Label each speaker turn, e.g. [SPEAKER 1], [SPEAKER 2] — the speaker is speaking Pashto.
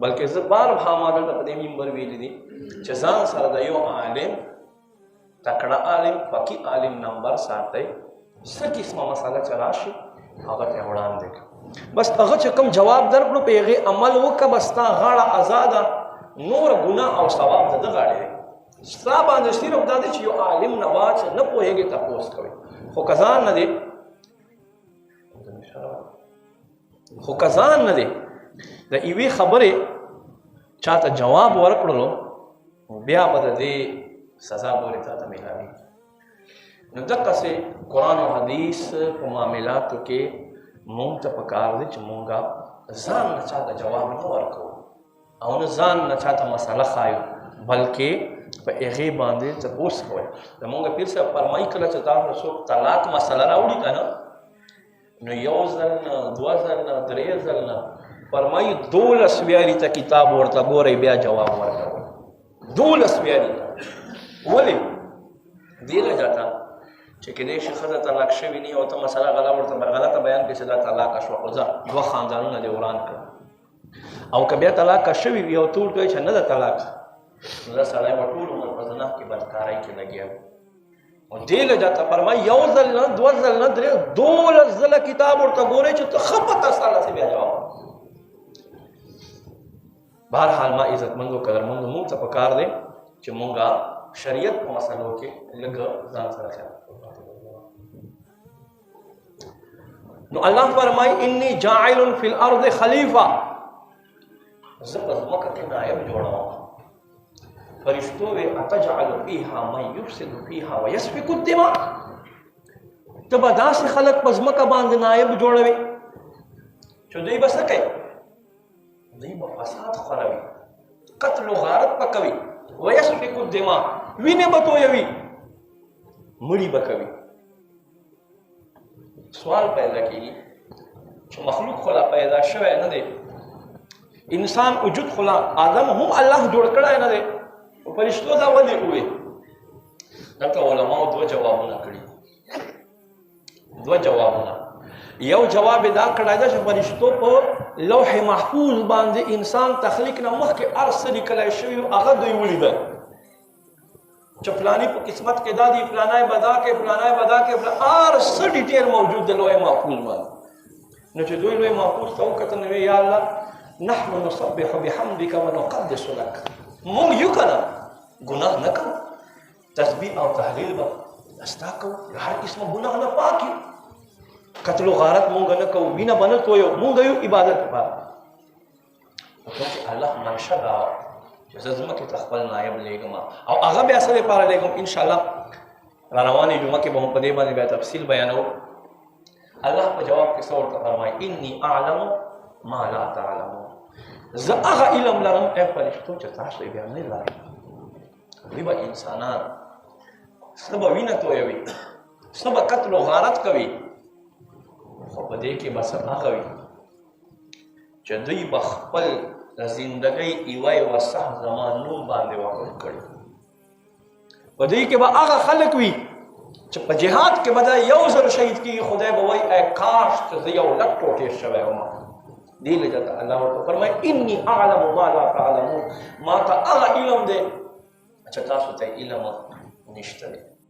[SPEAKER 1] بلکې زه بار ما دلته په دې منبر ویلي دي چې ځان سره د یو عالم تکړه عالم فقih عالم نمبر ساتئ څه قسمه مسله چې راشي هغه ته وړاندې کړه بس هغه چې کوم جواب درکړو په هغې عمل وکړه بس ستا غاړه ازاده نور ګناه او ثواب د ده غاړې دی ستا باندې صرف دا دی چې یو عالم نه بعد نه پوهېږې تپوس کوئ خو که ځان نه دی د یوې خبرې چاته جواب ورکړلو بیا به د دې سزا پورې تا ته میلاوي نو دقسې قرآن او حدیث په معاملاتو کې مونږ ته پکار دی چې مونږه ځان نه چاته جواب نه ورکوو او نه ځان نه چاته مسله ښایو بلکې په هغې باندې تپوس کوئ زمونږ پیر صاحب فرمایي کله چې تاسو څوک طلاق مسله راوړي که نه نو یو ځل نه دوه ځل نه درې ځل نه فرمایي 12 ویاري ته کتاب ورته ګورئ بیا جواب ورکوئ 12 ویاري ته ولې دې وجه ته چې کېدای شي ښځه طلاق شوي نه او ته مسله غلطه بیان کړې چې دا طلاقه شوه خو ځه 2 خاندانونه دې وران کړه او که بیا طلاقه شوي وي او ته ورته وایې چې نه ده طلاق نو دا سړی به ټول عمر په زنا کې بدکارۍ کې لګیا وي او دې وجه ته فرمایي یو ځل نه دوه ځل نه درې 12 ځله کتاب ورته ګورئ چې ته ښه پته سره سې بیا جواب بهرحال ما عزتمندو قدرمندو مونږ ته پکار دی چې مونږه شریعت په مسلو کې لږ ځان سره خیال نو الله فرمایي انی جاعل فی الارض خلیفه زه په ځمکه کې نایب جوړوم فرشتو وی اتجعل فیها من یفسد فیها ویسفک الدماء ته به داسې خلک په ځمکه باندې نایب جوړوي چې دوی به څه کوي دوی به فساد خوروي قتل و غارت به کوي ویسفک الدماء وینې به تویوي مړي به کوي سوال پیدا کیږي چې مخلوق خلا پیدا شوی نه دی انسان وجود خلا آدم هم الله جوړ کړی نه دی او فرشتو دا ولې ووی دلته علماو 2 جوابونه کړي 2 جوابونه یو جواب دا کړی ده چې فرشتو په لوح محفوظ باندې انسان تخلیق نه مخکې هر څه لیکلی شوي هغه دوی ولیدل چې فلانی په قسمت کې دا دي فلانی به دا کې فلانی به دا کې هر څه ډیټیل موجود د لوح محفوظ باندې نو چې دوی لوح محفوظ ته وکتل نو یا الله نحن نسبح بحمدك ونقدس لك مونږ یو که نه ګناه نه کوو تسبیح او تهلیل به ستا کوو هر قسمه ګناه نه پاک یو قتل و غارت مونږ نه کوو وینه به نه تویو مونږ یو عبادت لپاره چې الله منشه دا چې زه ځمکې ته خپل نایب لېږم او هغه بیا څه دپاره لېږم انشاءالله را روانې جمعه کې به هم په دې باندې بیا تفصیل بیانوو الله په جواب کې څه ورته فرمایي انی اعلم ما لا تعلمون زه هغه علم لرم ای فرشتو چې تاسو یې بیا نه لرئ دوی به انسانان څه به وینه تویوي څه به قتل و غارت کوي خو په دې کې به څه هغه وي چې دوی به خپل د زندګۍ یوه صح زمان نوم باندې وقف کړي په دې کې به هغه خلک وي چې په جهاد کې به دا 1,000 شهید کېږي خدای به وایي ای کاش چې زه 1,00,000 ټوټې شوی وم دې لږه ته الله ورته فرمایي انی اعلم ما لا تعلمون ما ته هغه علم دی چې تاسو ته علم نشته دی